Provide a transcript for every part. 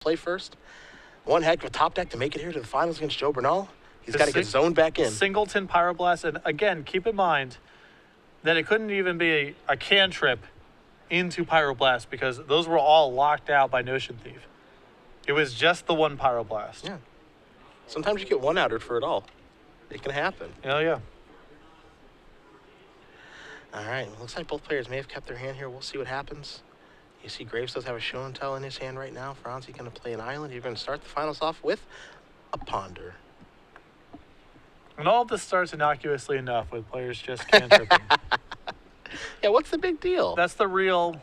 play first. One heck of a top deck to make it here to the finals against Joe Bernal. He's got to get zoned back in. Singleton Pyroblast. And again, keep in mind that it couldn't even be a cantrip into Pyroblast because those were all locked out by Notion Thief. It was just the one Pyroblast. Yeah. Sometimes you get one outed for it all. It can happen. Oh, yeah. All right. Looks like both players may have kept their hand here. We'll see what happens. You see Graves does have a show and tell in his hand right now. Fronsee going to play an island. He's going to start the finals off with a ponder. And all of this starts innocuously enough with players just cantripping. Yeah, what's the big deal? That's the real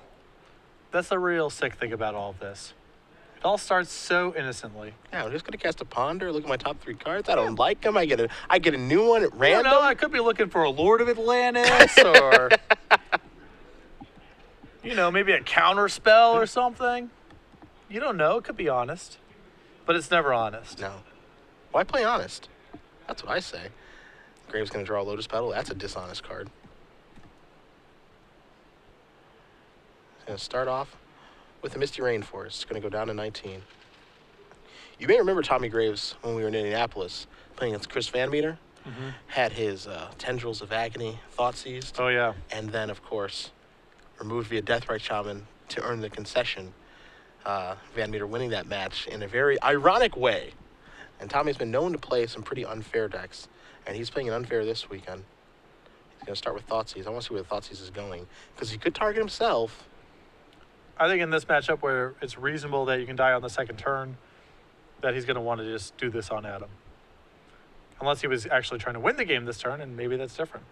sick thing about all of this. It all starts so innocently. Yeah, I'm just going to cast a ponder, look at my top 3 cards. I don't like them. I get a new one at I random. don't know, I could be looking for a Lord of Atlantis or, maybe a counter spell or something. You don't know. It could be honest. But it's never honest. No. Why play honest? That's what I say. Graves going to draw a Lotus Petal. That's a dishonest card. He's going to start off with the Misty Rainforest. It's going to go down to 19. You may remember Tommy Graves when we were in Indianapolis playing against Chris Van Meter. Mm-hmm. Had his Tendrils of Agony thought seized. Oh, yeah. And then, of course, removed via Deathrite Shaman to earn the concession. Van Meter winning that match in a very ironic way. And Tommy's been known to play some pretty unfair decks. And he's playing an unfair this weekend. He's going to start with Thoughtseize. I want to see where the Thoughtseize is going. Because he could target himself. I think in this matchup where it's reasonable that you can die on the second turn, that he's going to want to just do this on Adam. Unless he was actually trying to win the game this turn, and maybe that's different.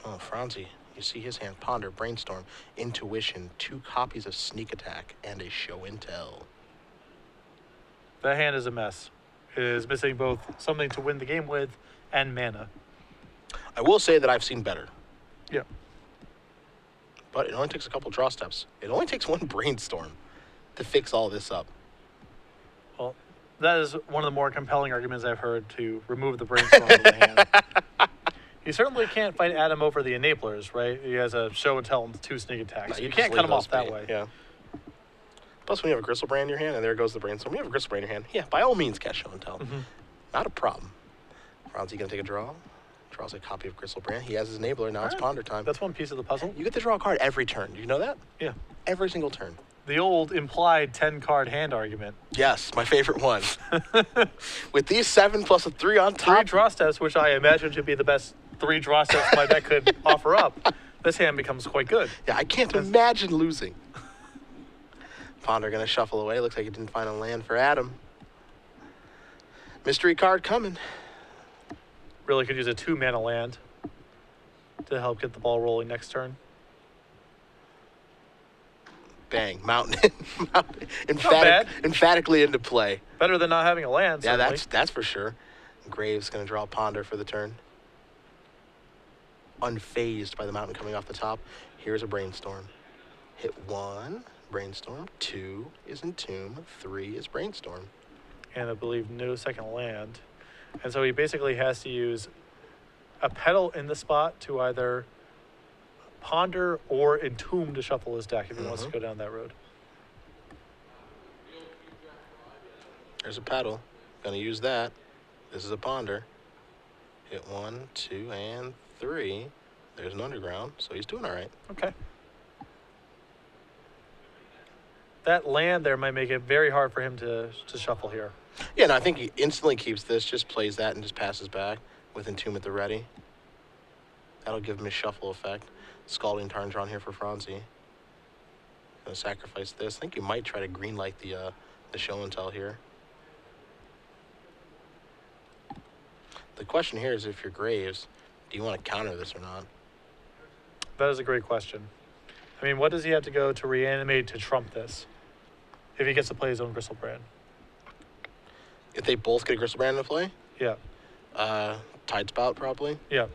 Oh, Fronsee. You see his hand. Ponder, Brainstorm, Intuition, 2 copies of Sneak Attack, and a Show and Tell. That hand is a mess. It is missing both something to win the game with and mana. I will say that I've seen better. Yeah. But it only takes a couple draw steps. It only takes one Brainstorm to fix all this up. Well, that is one of the more compelling arguments I've heard to remove the Brainstorm from the hand. You certainly can't fight Adam over the enablers, right? He has a show and tell and 2 sneak attacks. No, you can't cut him off that be. way. Yeah. Plus, when you have a Gristlebrand in your hand, and there goes the Brainstorm, you have a Gristlebrand in your hand, yeah, by all means, cast Show and Tell. Mm-hmm. Not a problem. Fronsee going to take a draw. Draws a copy of Gristlebrand. He has his enabler. Now it's Ponder time. That's one piece of the puzzle. You get to draw a card every turn. Do you know that? Yeah. Every single turn. The old implied 10-card hand argument. Yes, my favorite one. With these 7 plus a 3 on top. 3 draw steps, which I imagine should be the best 3 draw steps my deck could offer up. This hand becomes quite good. Yeah, I can't imagine losing. Ponder going to shuffle away. Looks like he didn't find a land for Adam. Mystery card coming. Really could use a 2-mana land to help get the ball rolling next turn. Bang, Mountain. Emphatically into play. Better than not having a land. Yeah, certainly. that's for sure. Graves going to draw Ponder for the turn. Unfazed by the Mountain coming off the top. Here's a Brainstorm. Hit 1, Brainstorm. 2 is Entomb. 3 is Brainstorm. And I believe no second land. And so he basically has to use a Petal in the spot to either Ponder or Entomb to shuffle his deck if he wants to go down that road. There's a Petal. Gonna use that. This is a Ponder. Hit 1, 2, and 3. There's an Underground, so he's doing all right. Okay. That land there might make it very hard for him to shuffle here. Yeah, no, I think he instantly keeps this, just plays that and just passes back with Entomb at the ready. That'll give him his shuffle effect. Scalding Tarn drawn here for Fronsee. Gonna sacrifice this. I think you might try to greenlight the show and tell here. The question here is if you're Graves, do you want to counter this or not? That is a great question. I mean, what does he have to go to reanimate to trump this? If he gets to play his own Gristlebrand. If they both get a Gristlebrand into play? Yeah. Tidespout, probably. Yeah.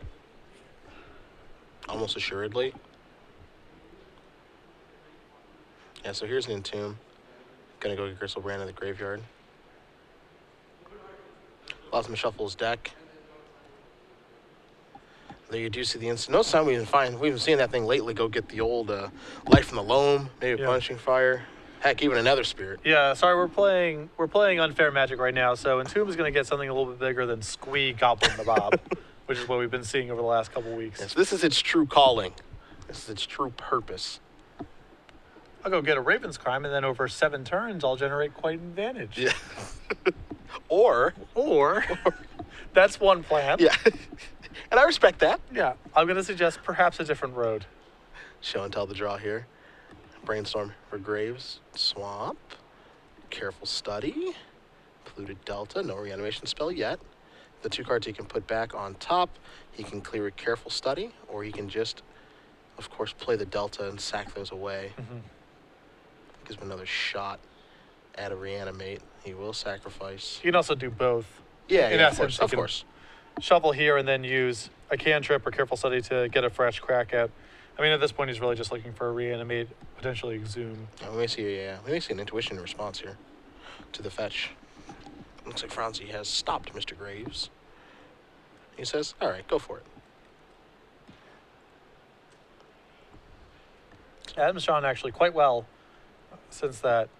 Almost assuredly. Yeah, so here's an Entomb. Gonna go get Gristlebrand in the graveyard. Allows him to shuffle his deck. There you do see the instant. No time we've been seeing that thing lately go get the old Life from the Loam, maybe Punishing Fire. Heck, even another spirit. Yeah, sorry, we're playing Unfair Magic right now, so Entomb is going to get something a little bit bigger than Squee Goblin Nabob, which is what we've been seeing over the last couple weeks. Yes, this is its true calling. This is its true purpose. I'll go get a Raven's Crime, and then over 7 turns, I'll generate quite an advantage. Yeah. Or that's one plan. yeah. And I respect that. Yeah, I'm going to suggest perhaps a different road. Show and tell the draw here. Brainstorm for Graves. Swamp. Careful Study. Polluted Delta. No reanimation spell yet. The 2 cards he can put back on top. He can clear a Careful Study, or he can just, of course, play the Delta and sack those away. Mm-hmm. Gives him another shot at a reanimate. He will sacrifice. You can also do both. Yeah, In yeah, essence, of you can- course. Shuffle here and then use a cantrip or Careful Study to get a fresh crack at. I mean, at this point, he's really just looking for a reanimate, potentially exhume. We may see an intuition response here to the fetch. Looks like Fronsee has stopped Mr. Graves. He says, all right, go for it. Adam's drawn actually quite well since that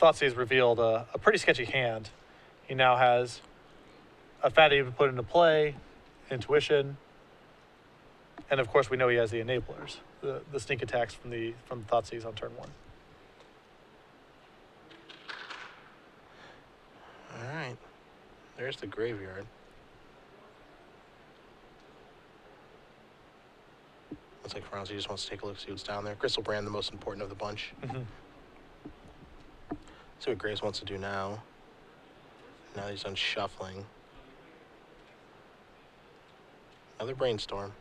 Thoughtseize revealed a pretty sketchy hand. He now has a fatty to put into play, intuition, and of course we know he has the enablers, the sneak attacks from Thoughtseize on turn 1. All right. There's the graveyard. Looks like Fronsee just wants to take a look, see what's down there. Crystal Brand, the most important of the bunch. Mm-hmm. See what Graves wants to do now. Now he's done shuffling. Another Brainstorm.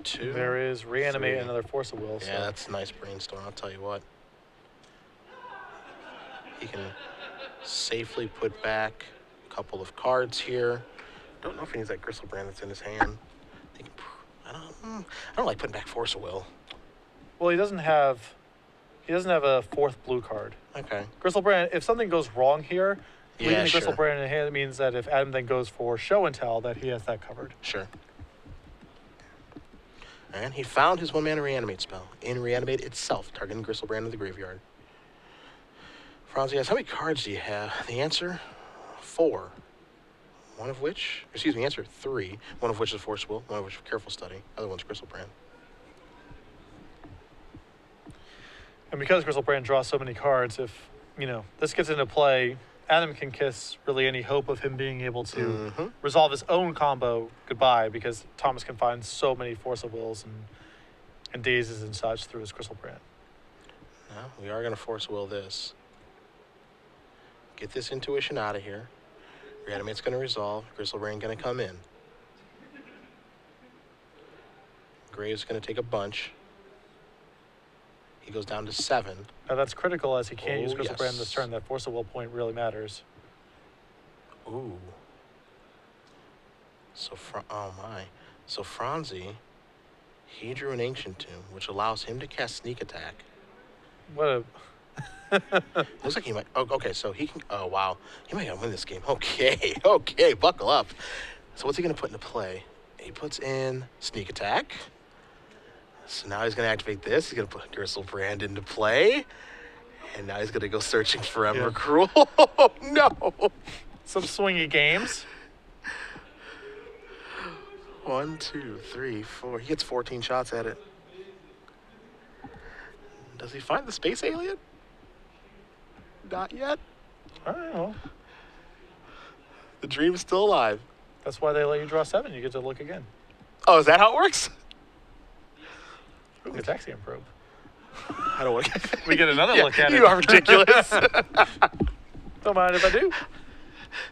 2. There is reanimate 3. another Force of Will. Yeah, So. that's a nice Brainstorm, I'll tell you what. He can safely put back a couple of cards here. Don't know if he needs that Crystal Brand that's in his hand. I don't like putting back Force of Will. Well, he doesn't have a 4th blue card. Okay. Crystal Brand, if something goes wrong here, leaving the Crystal sure. Brand in hand means that if Adam then goes for Show and Tell, that he has that covered. Sure. And he found his 1-mana reanimate spell. In reanimate itself, targeting Crystal Brand in the graveyard. Fronsee asks, how many cards do you have? The answer, 4. Answer 3. One of which is Force Will, one of which is Careful Study. Other one's Crystal Brand. And because Crystal Brand draws so many cards, if, this gets into play, Adam can kiss really any hope of him being able to resolve his own combo goodbye, because Thomas can find so many Force of Wills and dazes and such through his Crystal Brand. Now, we are going to Force Will this. Get this intuition out of here. Reanimate's going to resolve. Crystal Brand going to come in. Graves going to take a bunch. He goes down to 7. Now that's critical, as he can't use Crystal Brand yes. this turn. That Force of Will point really matters. Ooh. So Fronsee, he drew an Ancient Tomb, which allows him to cast Sneak Attack. What a... Looks like he might. Oh, okay, so he can. Oh, wow. He might win this game. Okay, buckle up. So what's he going to put into play? He puts in Sneak Attack. So now he's going to activate this. He's going to put Crystal Brand into play. And now he's going to go searching for Ember Cruel. Oh, no. Some swingy games. 1, 2, 3, 4. He gets 14 shots at it. Does he find the Space Alien? Not yet. I don't know. The dream is still alive. That's why they let you draw 7. You get to look again. Oh, is that how it works? Ooh, Ataxian Probe. I don't want to. We get another look at it. You are ridiculous. Don't mind if I do.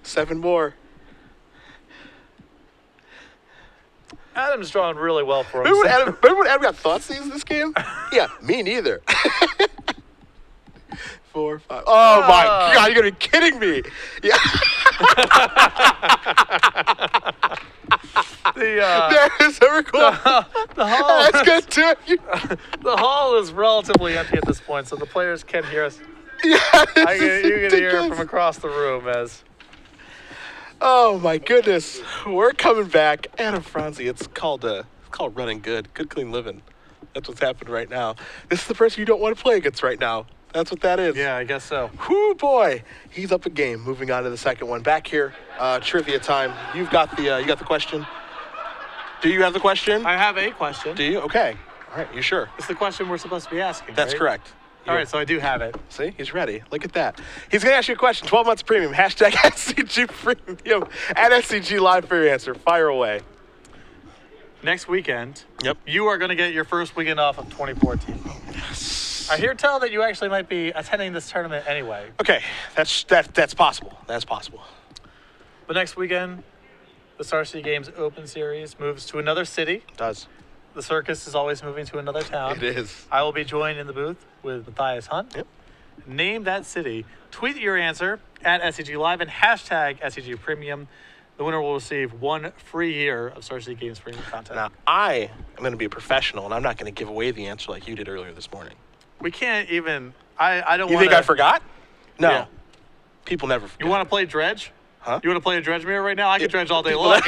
7 more. Adam's drawn really well for Remember himself. when Adam got Thoughtseize in this game? Yeah, me neither. 4, 5. Oh my God! You're gonna be kidding me. Yeah. There's a record. The hall. That's good too. The hall is relatively empty at this point, so the players can hear us. Yeah, You can hear it from across the room as. Oh my goodness, we're coming back. Adam Fronsee, it's called running good, clean living. That's what's happening right now. This is the person you don't want to play against right now. That's what that is. Yeah, I guess so. Whoo, boy. He's up a game. Moving on to the second one. Back here, trivia time. You got the question? Do you have the question? I have a question. Do you? Okay. All right, you sure? It's the question we're supposed to be asking, That's right? correct. All right, so I do have it. See, he's ready. Look at that. He's going to ask you a question. 12 months premium. Hashtag SCG premium. At SCG Live for your answer. Fire away. Next weekend, Yep. you are going to get your first weekend off of 2014. I hear tell that you actually might be attending this tournament anyway. Okay, that's possible. That's possible. But next weekend, the Star City Games Open Series moves to another city. It does. The circus is always moving to another town. It is. I will be joined in the booth with Matthias Hunt. Yep. Name that city. Tweet your answer at SCG Live and hashtag SCG Premium. The winner will receive 1 free year of Star City Games premium content. Now, I am going to be a professional, and I'm not going to give away the answer like you did earlier this morning. We can't even. I don't You want. think I forgot? No. Yeah. People never forget. You want to play dredge? Huh? You want to play a dredge mirror right now? I can dredge all day long.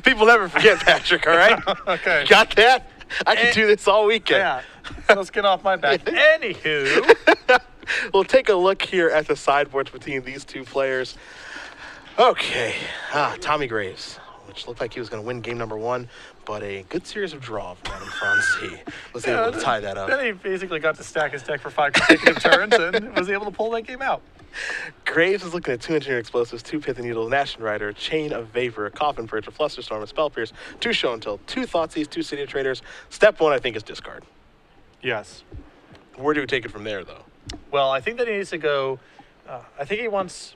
people never forget, Patrick, all right? Okay. Got that? I can do this all weekend. Yeah. Let's get off my back. Anywho. We'll take a look here at the sideboards between these two players. Okay. Tommy Graves, which looked like he was going to win game number 1, but a good series of draw from Adam Fronsee was able to tie that up. Then he basically got to stack his deck for 5 consecutive turns and was able to pull that game out. Graves is looking at 2 engineered explosives, 2 Pith and Needle, Nash and Rider, a Chain of Vapor, a Coffin Purge, a Flusterstorm, a Spell Pierce, 2 Show and Tell, 2 Thoughtseize, 2 City Traders. Step 1, I think, is discard. Yes. Where do we take it from there, though? Well, I think that he needs to go. I think he wants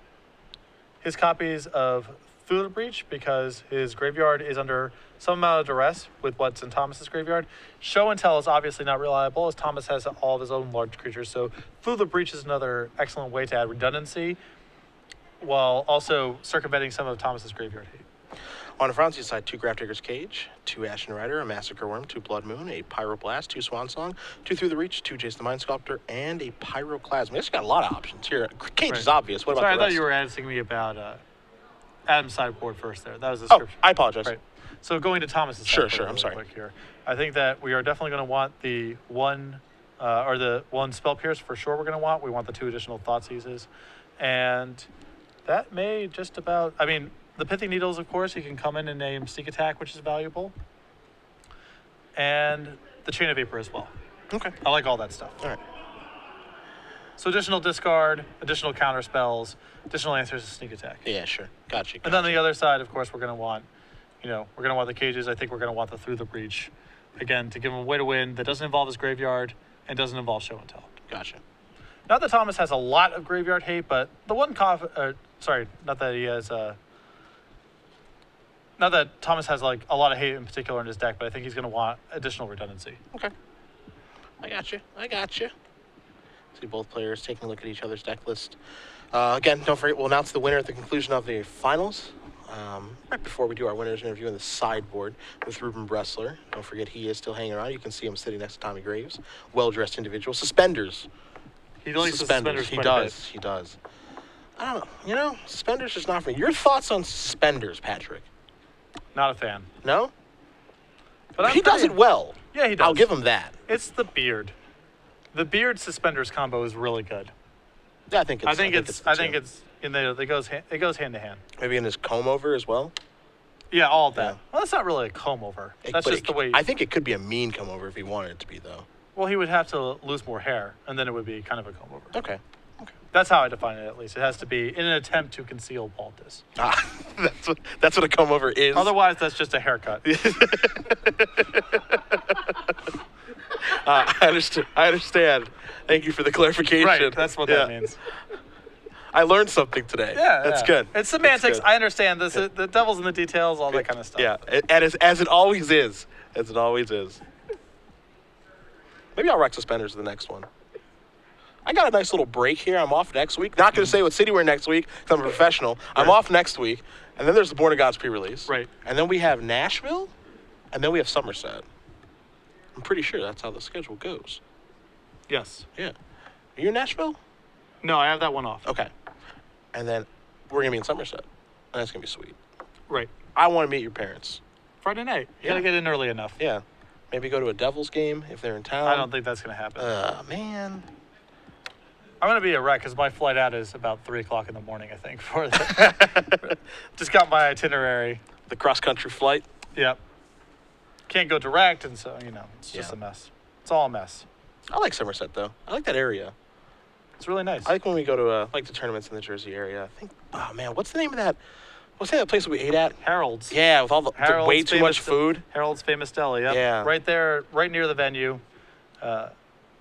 his copies of Through the Breach because his graveyard is under some amount of duress with what's in Thomas's graveyard. Show and Tell is obviously not reliable as Thomas has all of his own large creatures. So Through the Breach is another excellent way to add redundancy while also circumventing some of Thomas's graveyard hate. On the Fronsee's side, 2 Grafdigger's Cage, 2 Ashen Rider, a Massacre Worm, 2 Blood Moon, a Pyroblast, 2 Swan Song, 2 Through the Reach, 2 Jace the Mind Sculptor, and a Pyroclasm. It's got a lot of options here. Cage is obvious. What about Sorry, the I rest? thought you were asking me about Adam's sideboard first there. That was the Oh, description. I apologize. Right. So going to Thomas's Sure, sideboard I'm really sorry. quick here. I think that we are definitely going to want the one Spell Pierce for sure we're going to want. We want the 2 additional Thoughtseizes. And that may just about, I mean, the Pithy Needles, of course, you can come in and name Sneak Attack, which is valuable. And the Chain of Vapor as well. Okay. I like all that stuff. All right. So additional discard, additional counter spells, additional answers to Sneak Attack. Yeah, sure. Gotcha. And then the other side, of course, we're going to want, we're going to want the cages. I think we're going to want the Through the Breach. Again, to give him a way to win that doesn't involve his graveyard and doesn't involve Show and Tell. Gotcha. Not that Thomas has a lot of graveyard hate, but the one not that he has not that Thomas has like a lot of hate in particular in his deck, but I think he's going to want additional redundancy. Okay. I got you. See both players taking a look at each other's deck list. Again, don't forget, we'll announce the winner at the conclusion of the finals. Right before we do our winners interview in the sideboard with Ruben Bressler. Don't forget, he is still hanging around. You can see him sitting next to Tommy Graves. Well-dressed individual. Suspenders. He likes suspenders. He does. I don't know. Suspenders is not for me. Your thoughts on suspenders, Patrick? Not a fan. No? But he does it well. Yeah, he does. I'll give him that. It's the beard. The beard suspenders combo is really good. Yeah, I think it's in there. It goes hand to hand. Maybe in his comb over as well. Yeah, all of that. Yeah. Well, that's not really a comb over. That's just the way. I think it could be a mean comb over if he wanted it to be, though. Well, he would have to lose more hair, and then it would be kind of a comb over. Okay. That's how I define it, at least. It has to be in an attempt to conceal baldness. That's what a comb over is. Otherwise, that's just a haircut. I understand. Thank you for the clarification. Right, that's what that means. I learned something today. Yeah, that's good. It's semantics. I understand this. The devil's in the details, all that kind of stuff. Yeah, as it always is. As it always is. Maybe I'll rock suspenders the next one. I got a nice little break here. I'm off next week. Not going to say what city we're in next week because I'm a professional. I'm Right. off next week. And then there's the Born of Gods pre-release. Right. And then we have Nashville. And then we have Somerset. I'm pretty sure that's how the schedule goes. Yes. Yeah. Are you in Nashville? No, I have that one off. Okay. And then we're going to be in Somerset. And that's going to be sweet. Right. I want to meet your parents. Friday night. You Yeah. gotta get in early enough. Yeah. Maybe go to a Devils game if they're in town. I don't think that's going to happen. Man. I'm going to be a wreck because my flight out is about 3 o'clock in the morning, I think. Just got my itinerary. The cross-country flight. Yep. Can't go direct, and so, it's just Yeah. a mess. It's all a mess. I like Somerset, though. I like that area. It's really nice. I like when we go to like the tournaments in the Jersey area. I think, oh man, what's the name of that? What's the name of that place we ate at? Harold's. Yeah, with all the Harold's way too much food. Harold's Famous Deli, yep. Yeah. Right there, right near the venue.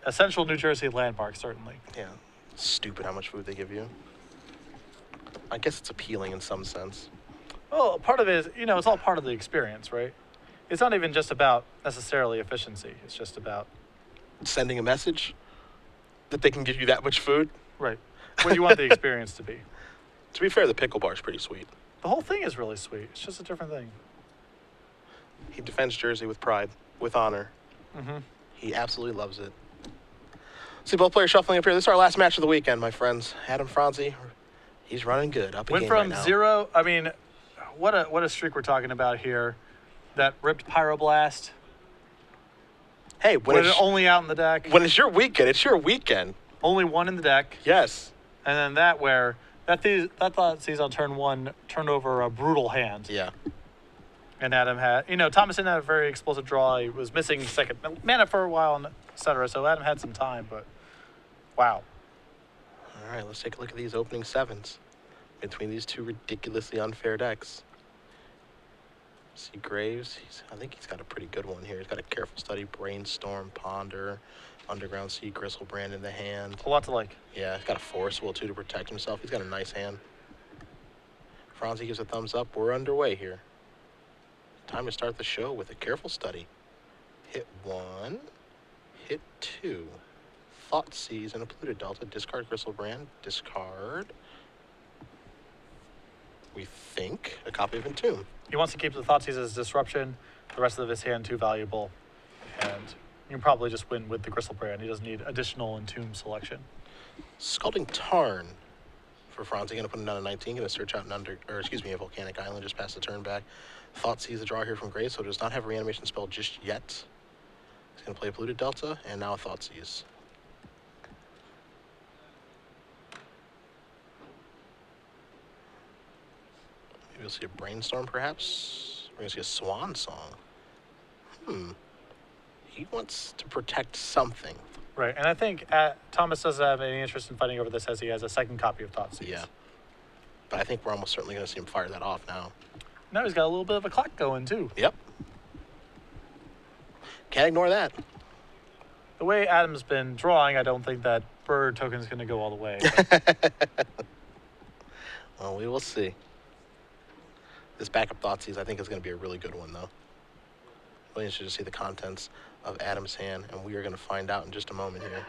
Essential New Jersey landmark, certainly. Yeah, stupid how much food they give you. I guess it's appealing in some sense. Well, part of it is, it's all part of the experience, right? It's not even just about necessarily efficiency. It's just about... Sending a message that they can give you that much food. Right. What you want the experience to be. To be fair, the pickle bar is pretty sweet. The whole thing is really sweet. It's just a different thing. He defends Jersey with pride, with honor. Mm-hmm. He absolutely loves it. See both players shuffling up here. This is our last match of the weekend, my friends. Adam Fronsee, he's running good. Up Went again from right now. 0. I mean, what a streak we're talking about here. That ripped Pyroblast. Hey, When it's only out in the deck. when it's your weekend, it's your weekend. Only one in the deck. Yes. And then that where that thought sees on turn 1 turned over a brutal hand. Yeah. And Adam had, Thomas didn't have a very explosive draw. He was missing second mana for a while, and et cetera. So Adam had some time, but wow. All right, let's take a look at these opening sevens between these two ridiculously unfair decks. See Graves, I think he's got a pretty good one here. He's got a Careful Study, Brainstorm, Ponder, Underground Sea, Gristlebrand in the hand. A lot to like. Yeah, he's got a Force Will, too, to protect himself. He's got a nice hand. Fronsee gives a thumbs up. We're underway here. Time to start the show with a Careful Study. Hit 1, hit 2. Thoughtseize and a Polluted Delta. Discard Gristlebrand. Discard. We think a copy of Entomb. He wants to keep the Thoughtseize as disruption. The rest of his hand too valuable. And you can probably just win with the Gristlebrand. He doesn't need additional Entomb selection. Scalding Tarn for Fronsee. Going to put him down to 19. Going to search out a Volcanic Island just past the turn back. Thoughtseize the draw here from Graves, so does not have a reanimation spell just yet. He's going to play a Polluted Delta and now a Thoughtseize. Maybe we'll see a Brainstorm, perhaps. We're going to see a Swan Song. He wants to protect something. Right, and I think Thomas doesn't have any interest in fighting over this as he has a second copy of Thoughtseize. Yeah. But I think we're almost certainly going to see him fire that off now. Now he's got a little bit of a clock going, too. Yep. Can't ignore that. The way Adam's been drawing, I don't think that bird token is going to go all the way. Well, we will see. This backup Thoughtseize, I think, is going to be a really good one, though. Really interested to see the contents of Adam's hand, and we are going to find out in just a moment here.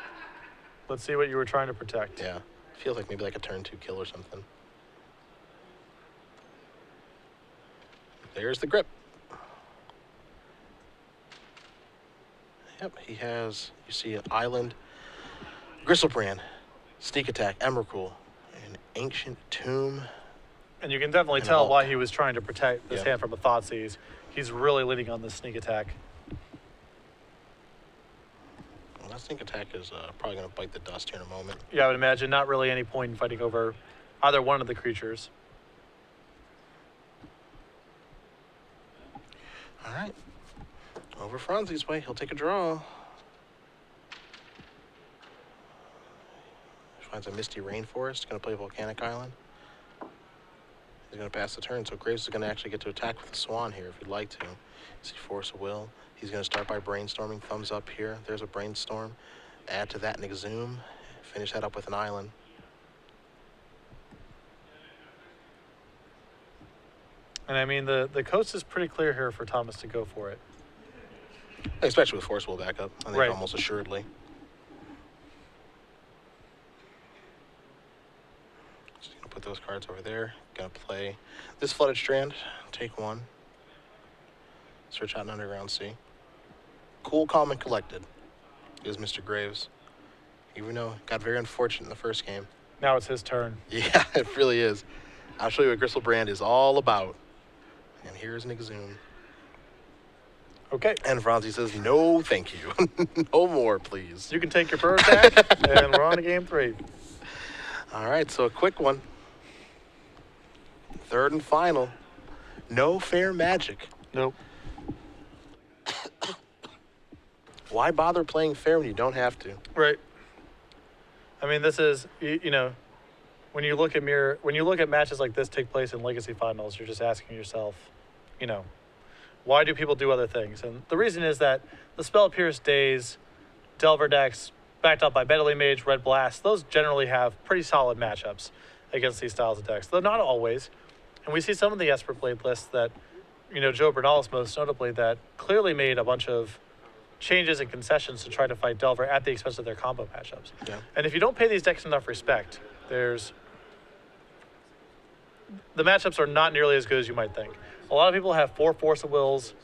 Let's see what you were trying to protect. Yeah. Feels like maybe like a turn 2 kill or something. There's the grip. Yep, he has, you see, an Island, Gristlebrand, Sneak Attack, Emrakul, an Ancient Tomb. And you can definitely And tell Hulk. why he was trying to protect this Yeah. hand from a Thoughtseize. He's really leaning on the sneak attack. Well, that Sneak Attack is probably going to bite the dust here in a moment. Yeah, I would imagine not really any point in fighting over either one of the creatures. All right. Over Fronsee's way. He'll take a draw. Finds a Misty Rainforest. Going to play Volcanic Island. He's going to pass the turn, so Graves is going to actually get to attack with the Swan here if he'd like to. See Force of Will. He's going to start by Brainstorming. Thumbs up here. There's a Brainstorm. Add to that an Exhume. Finish that up with an Island. And I mean, the coast is pretty clear here for Thomas to go for it. Especially with Force Will back up. I think Right. almost assuredly. Just going to put those cards over there. Going to play this Flooded Strand. Take 1. Search out an Underground Sea. Cool, calm, and collected is Mr. Graves. Even though got very unfortunate in the first game. Now it's his turn. Yeah, it really is. I'll show you what Gristlebrand is all about. And here's an Exhume. Okay. And Fronsee says, no, thank you. No more, please. You can take your bird back, and we're on to game 3. All right, so a quick one. Third and final. No fair magic. Nope. Why bother playing fair when you don't have to? Right. I mean, this is, you know, when you look at matches like this take place in Legacy Finals, you're just asking yourself, you know, why do people do other things? And the reason is that the Spell Pierce Days, Delver decks, backed up by Meddling Mage, Red Blast, those generally have pretty solid matchups against these styles of decks, though not always. And we see some of the Esper played lists that, you know, Joe Bernalis most notably, that clearly made a bunch of changes and concessions to try to fight Delver at the expense of their combo matchups. Yeah. And if you don't pay these decks enough respect, the matchups are not nearly as good as you might think. A lot of people have 4 Force of Wills,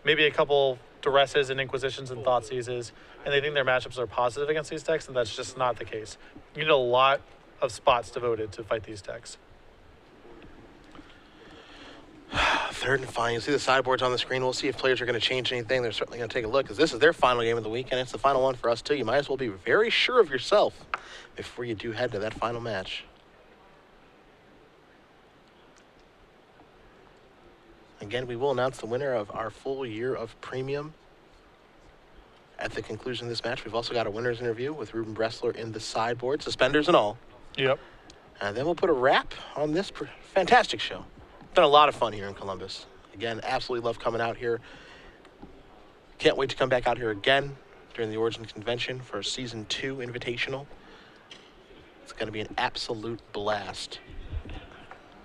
maybe a couple Duresses and Inquisitions and Thoughtseizes, and they think their matchups are positive against these decks, and that's just not the case. You need a lot of spots devoted to fight these decks. Third and final. You see the sideboards on the screen. We'll see if players are going to change anything. They're certainly going to take a look because this is their final game of the week, and it's the final one for us too. You might as well be very sure of yourself before you do head to that final match. Again, we will announce the winner of our full year of premium at the conclusion of this match. We've also got a winner's interview with Ruben Bressler in the sideboard, suspenders and all. Yep. And then we'll put a wrap on this fantastic show. Been a lot of fun here in Columbus. Again, absolutely love coming out here. Can't wait to come back out here again during the Origin Convention for Season 2 Invitational. It's going to be an absolute blast.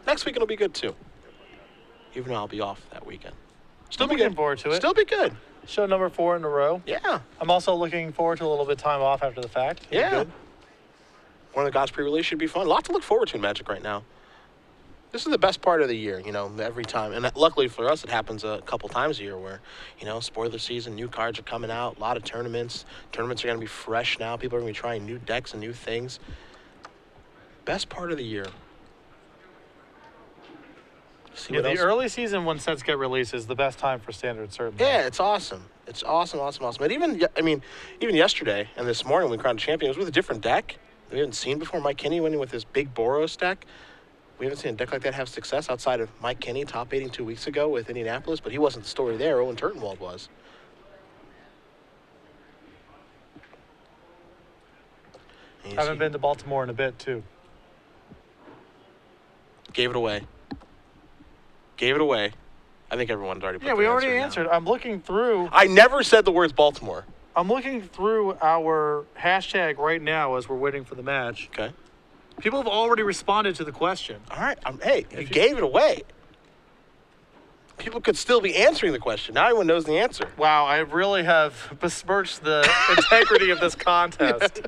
Next weekend will be good too. Even though I'll be off that weekend. Still I'm be looking good. forward to it. Still be good. Show number 4 in a row. Yeah. I'm also looking forward to a little bit of time off after the fact. It'll be Yeah. good. One of the Gods pre-release should be fun. A lot to look forward to in Magic right now. This is the best part of the year, you know, every time. And luckily for us, it happens a couple times a year where, you know, spoiler season, new cards are coming out, a lot of tournaments. Tournaments are going to be fresh now. People are going to be trying new decks and new things. Best part of the year. See Yeah, what the else- early season when sets get released is the best time for Standard, certainly. Yeah, it's awesome. It's awesome. And even yesterday and this morning when we crowned champion, it was with a different deck we haven't seen before. Mike Kinney winning with his big Boros deck. We haven't seen a deck like that have success outside of Mike Kinney top 8 2 weeks ago with Indianapolis, but he wasn't the story there. Owen Turtenwald was. And you Haven't see- been to Baltimore in a bit, too. Gave it away. I think everyone's already put Yeah, their we already answer answered. now. I'm looking through I never said the words Baltimore. our hashtag right now as we're waiting for the match. Okay. People have already responded to the question. All right. Hey, you gave it away. People could still be answering the question. Now everyone knows the answer. Wow, I really have besmirched the integrity of this contest.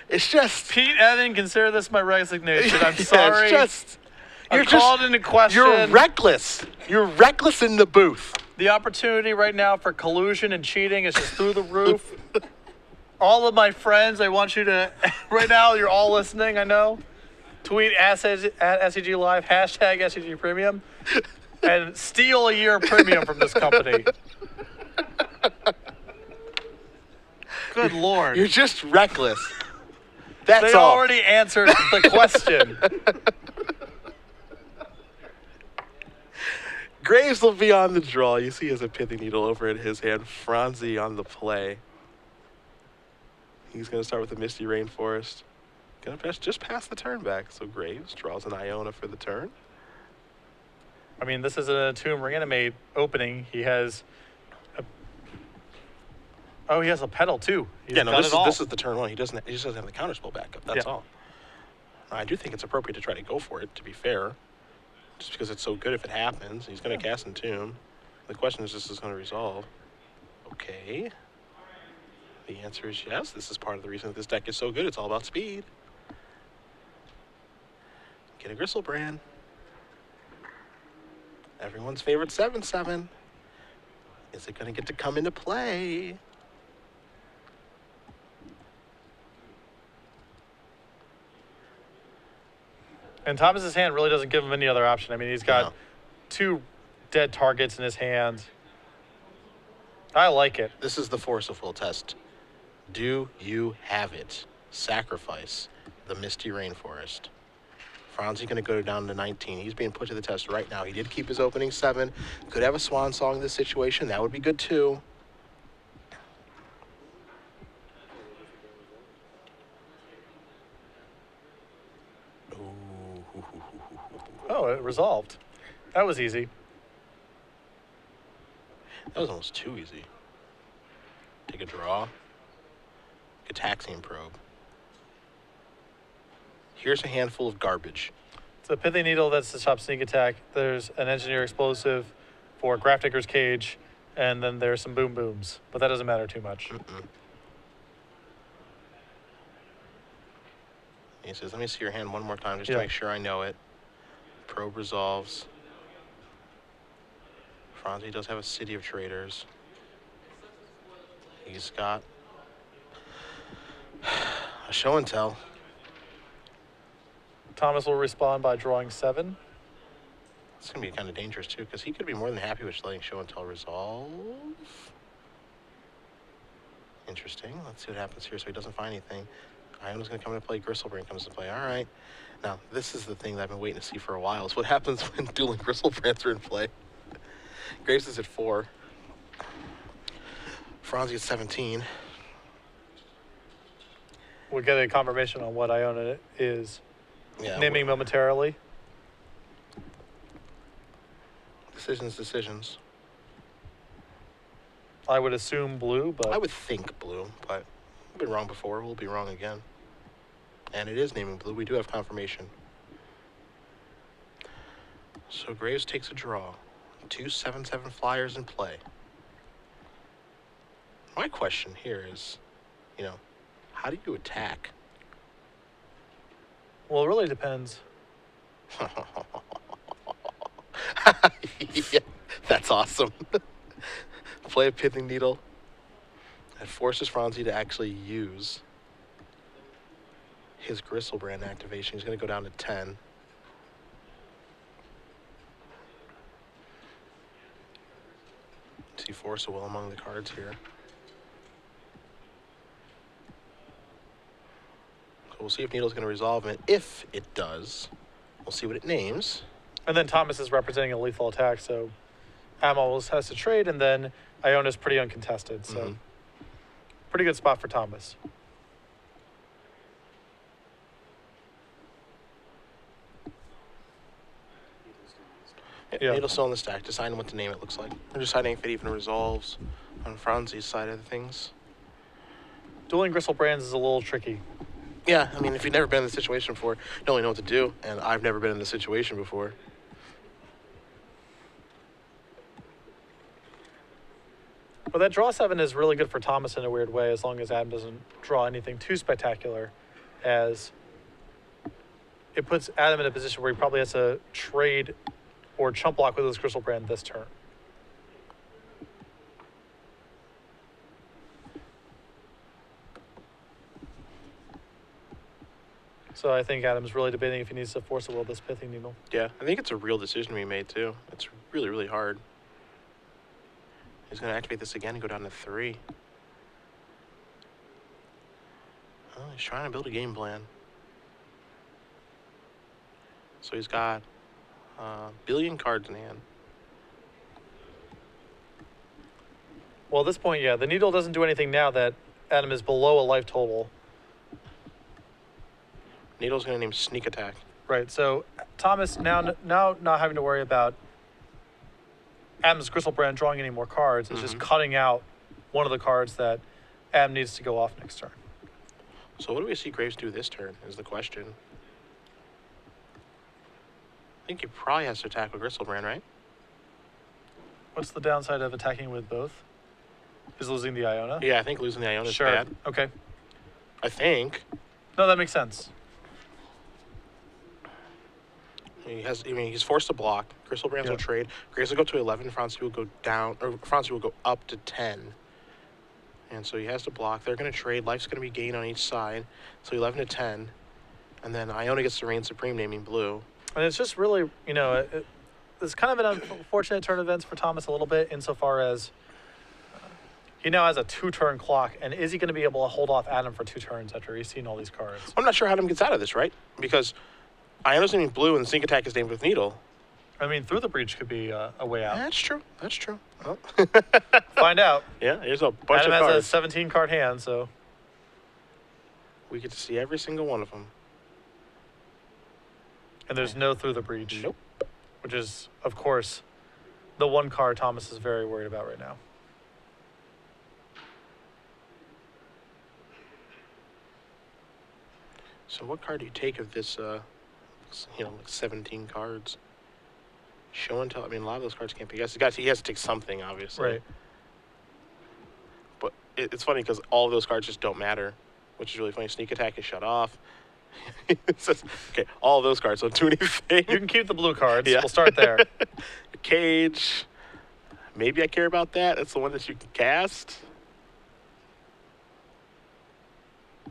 It's just... Pete Evan, consider this my resignation. I'm Yeah, sorry. It's just... I'm called into question. You're reckless. You're reckless in the booth. The opportunity right now for collusion and cheating is just through the roof. All of my friends, I want you to, right now, you're all listening, I know. Tweet at SCG Live, hashtag SCG Premium, and steal a year of premium from this company. Good Lord. You're just reckless. That's They all. already answered the question. Graves will be on the draw. You see he has a pithy needle over in his hand. Fronsee on the play. He's going to start with the Misty Rainforest. Going to just pass the turn back. So Graves draws an Iona for the turn. I mean, this is a Tomb Reanimate opening. He has he has a pedal too. He's Yeah, no, done it all. this is the turn one. He just doesn't have the counterspell backup. That's Yeah. all. I do think it's appropriate to try to go for it, to be fair. Just because it's so good if it happens. He's going to cast Entomb. The question is, this is going to resolve. Okay. The answer is yes. This is part of the reason that this deck is so good. It's all about speed. Get a Gristlebrand. Everyone's favorite 7/7. Is it going to get to come into play? And Thomas's hand really doesn't give him any other option. I mean, he's got No. two dead targets in his hand. I like it. This is the Force of Will test. Do you have it? Sacrifice the Misty Rainforest. Fronsee going to go down to 19. He's being put to the test right now. He did keep his opening 7. Could have a swan song in this situation. That would be good too. Oh, it resolved. That was easy. That was almost too easy. Take a draw. Gataxian probe. Here's a handful of garbage. It's a Pithy Needle that's to stop sneak attack. There's an Engineer Explosive for Grafdigger's Cage, and then there's some Boom Booms. But that doesn't matter too much. He says, let me see your hand one more time just Yeah. to make sure I know it. Probe resolves. Fronsee does have a City of Traders. He's got a show and tell. Thomas will respond by drawing 7. It's going to be kind of dangerous, too, because he could be more than happy with letting show and tell resolve. Interesting. Let's see what happens here so he doesn't find anything. Iona's going to come into play. Gristlebrand comes into play. All right. Now, this is the thing that I've been waiting to see for a while, is what happens when dueling Gristlebrands are in play. Graves is at 4. Fronsee at 17. We'll get a confirmation on what Iona is Yeah. naming momentarily. Decisions. I would assume blue, but I would think blue, but we've been wrong before. We'll be wrong again. And it is naming blue. We do have confirmation. So Graves takes a draw. 2 7/7 flyers in play. My question here is, how do you attack? well, it really depends. Yeah, that's awesome. Play a Pithing Needle. It forces Fronsee to actually use his Gristlebrand activation. He's going to go down to 10. See Force of Will among the cards here. So we'll see if Needle's going to resolve it. If it does, we'll see what it names. And then Thomas is representing a lethal attack, so Amos has to trade, and then Iona's pretty uncontested, so pretty good spot for Thomas. Yeah. Needle's still on the stack, deciding what to name it looks like. They're deciding if it even resolves on Fronsee's side of things. Dueling Gristlebrand's is a little tricky. Yeah, I mean, if you've never been in this situation before, you don't really know what to do, and I've never been in this situation before. But that draw 7 is really good for Thomas in a weird way, as long as Adam doesn't draw anything too spectacular, as it puts Adam in a position where he probably has to trade or chump block with his Gristlebrand this turn. So I think Adam's really debating if he needs to force a will this Pithy Needle. Yeah, I think it's a real decision to be made, too. It's really, really hard. He's going to activate this again and go down to 3. Oh, he's trying to build a game plan. So he's got a billion cards in hand. Well, at this point, yeah, the Needle doesn't do anything now that Adam is below a life total. Needle's going to name Sneak Attack. Right, so Thomas now not having to worry about Adam's Gristlebrand drawing any more cards. It's just cutting out one of the cards that Adam needs to go off next turn. So what do we see Graves do this turn is the question. I think he probably has to attack with Gristlebrand, right? What's the downside of attacking with both? Is losing the Iona? Yeah, I think losing the Iona is Sure. bad. Okay. I think. No, that makes sense. He's forced to block. Gristlebrand's will trade. Graves will go to 11. Fronsee will go down, or Fronsee will go up to 10. And so he has to block. They're going to trade. Life's going to be gained on each side. So 11 to 10. And then Iona gets to reign supreme, naming blue. And it's just really, is kind of an unfortunate turn of events for Thomas a little bit, insofar as he now has a 2-turn clock, and is he going to be able to hold off Adam for 2 turns after he's seen all these cards? I'm not sure how Adam gets out of this, right? Because I understand he's blue and the sneak attack is named with needle. I mean, through the breach could be a way out. That's true. That's true. Oh. Find out. Yeah, here's a bunch Adam of cards. has a 17 card hand, so We get to see every single one of them. and there's no through the breach. Nope. Which is, of course, the one card Thomas is very worried about right now. So what card do you take of this, like 17 cards? Show and tell. I mean, a lot of those cards can't be guessed. He has to take something, obviously. Right. But it's funny because all of those cards just don't matter, which is really funny. Sneak attack is shut off. It says, okay, all of those cards don't do anything. You can keep the blue cards. Yeah. We'll start there. Cage. Maybe I care about that. That's the one that you can cast.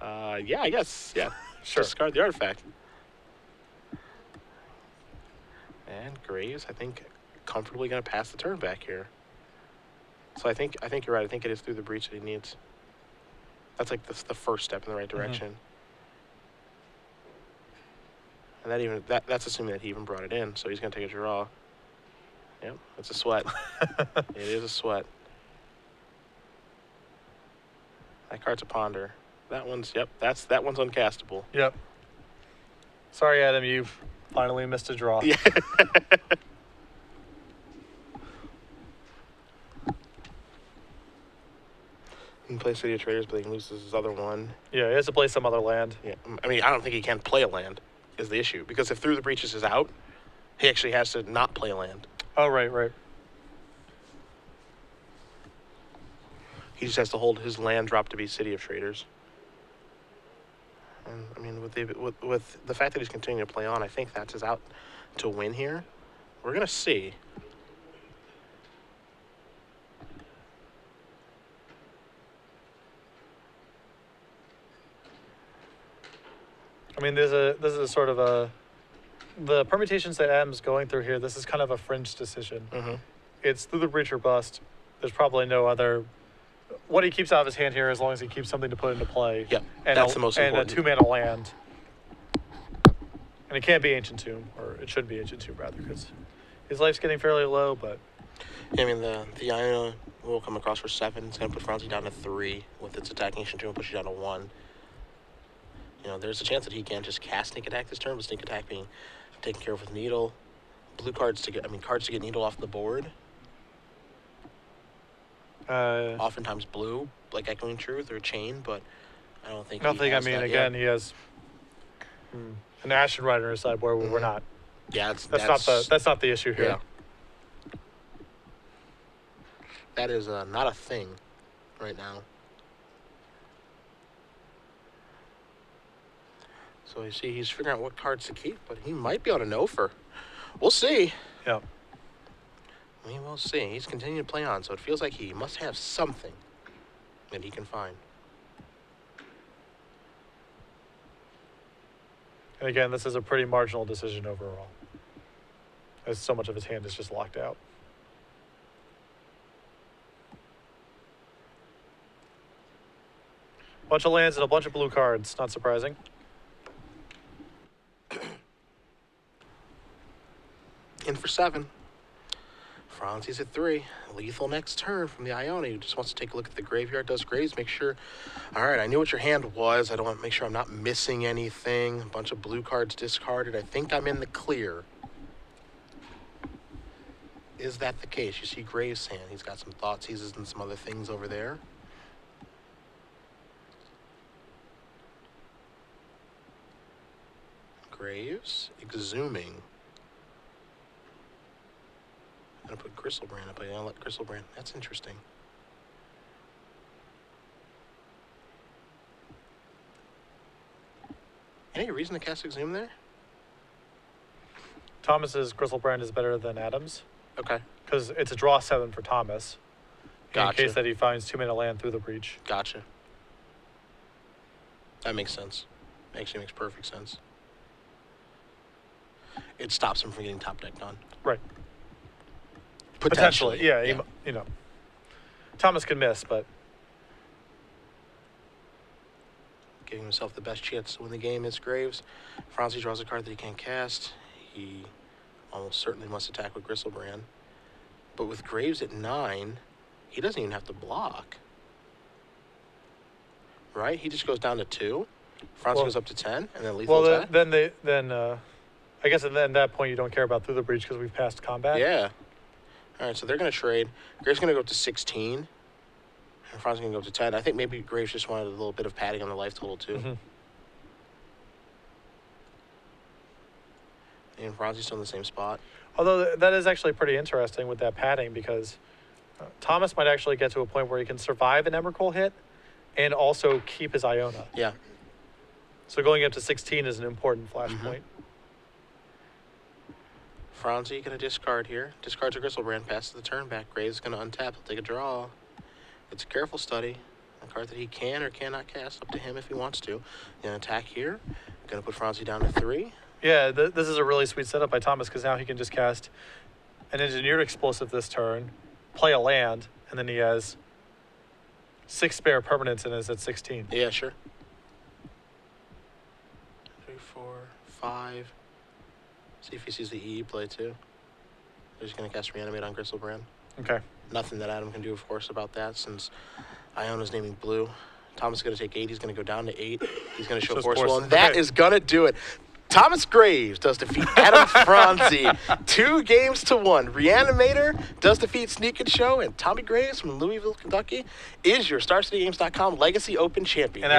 Yeah, I guess. Yeah. Sure. Discard the artifact. And Graves, I think, comfortably going to pass the turn back here. So I think you're right. I think it is through the breach that he needs. That's like the first step in the right direction. And that's assuming that he even brought it in. So he's going to take a draw. Yep, it's a sweat. It is a sweat. That card's a ponder. That one's that one's uncastable. Yep. Sorry, Adam, you've finally missed a draw. Yeah. He can play City of Traders, but he loses his other one. Yeah, he has to play some other land. Yeah, I mean, I don't think he can play a land, is the issue. Because if Through the Breaches is out, he actually has to not play a land. Oh, right. He just has to hold his land drop to be City of Traders. And, I mean, with the fact that he's continuing to play on, I think that's his out to win here. We're going to see. I mean, this is a sort of the permutations that Adam's going through here. This is kind of a fringe decision. Mm-hmm. It's through the breach or bust. There's probably no other. What he keeps out of his hand here, as long as he keeps something to put into play. Yep, and that's the most important. And a 2-mana land. And it can't be Ancient Tomb, or it should be Ancient Tomb rather, because his life's getting fairly low. But I mean, the Iona will come across for 7. It's going to put Fronsee down to 3 with its attacking Ancient Tomb, push you down to 1. There's a chance that he can just cast Sneak Attack this turn, but Sneak Attack being taken care of with Needle. Blue cards to get Needle off the board. Oftentimes blue, like Echoing Truth or Chain, but I don't think. He has an Ashen Rider on his sideboard where we're not. Yeah, that's not the issue here. Yeah. That is not a thing right now. So you see, he's figuring out what cards to keep, but he might be on a no for. We'll see. Yeah. We will see. He's continuing to play on, so it feels like he must have something that he can find. And again, this is a pretty marginal decision overall, as so much of his hand is just locked out. Bunch of lands and a bunch of blue cards. Not surprising. In for 7. Fronsee's at 3. Lethal next turn from the Ione, who just wants to take a look at the graveyard. Does Graves, make sure. All right, I knew what your hand was. I don't want to make sure I'm not missing anything. A bunch of blue cards discarded. I think I'm in the clear. Is that the case? You see Graves' hand. He's got some thought seizes and some other things over there. Graves, exhuming. I'm gonna put Gristlebrand up. I'm gonna let Gristlebrand. That's interesting. Any reason to cast Exhume there? Thomas's Gristlebrand is better than Adam's. Okay. Because it's a draw 7 for Thomas. Gotcha. In case that he finds 2-mana land through the breach. Gotcha. That makes sense. Actually makes perfect sense. It stops him from getting top decked on. Right. Potentially, yeah. Yeah. You know, Thomas can miss, but Giving himself the best chance to win the game is Graves. Fronsee draws a card that he can't cast. He almost certainly must attack with Gristlebrand. But with Graves at 9, he doesn't even have to block. Right? He just goes down to 2. Fronsee Well- goes up to 10, and then lethal well, attack. then I guess at that point you don't care about through the breach because we've passed combat. Yeah. All right, so they're going to trade. Graves going to go up to 16. And Fronsee going to go up to 10. I think maybe Graves just wanted a little bit of padding on the life total, too. Mhm. And Fronsee's still in the same spot. Although that is actually pretty interesting with that padding because Thomas might actually get to a point where he can survive an Emrakul hit and also keep his Iona. Yeah. So going up to 16 is an important flashpoint. Fronsee going to discard here. Discards a Gristlebrand, passes the turn back. Graves going to untap. He'll take a draw. It's a careful study. A card that he can or cannot cast. Up to him if he wants to. Going to attack here. Going to put Fronsee down to 3. Yeah, this is a really sweet setup by Thomas because now he can just cast an Engineered Explosive this turn, play a land, and then he has 6 spare permanents and is at 16. Yeah, sure. 3, 4, 5. See if he sees the EE play too. They're just going to cast Reanimate on Gristlebrand. Okay. Nothing that Adam can do, of course, about that since Iona's naming blue. Thomas is going to take 8. He's going to go down to 8. He's going to show Shows Force Force. Will, and that Okay. is going to do it. Thomas Graves does defeat Adam Fronsee 2-1. Reanimator does defeat Sneak and Show, and Tommy Graves from Louisville, Kentucky is your StarCityGames.com Legacy Open champion. And Adam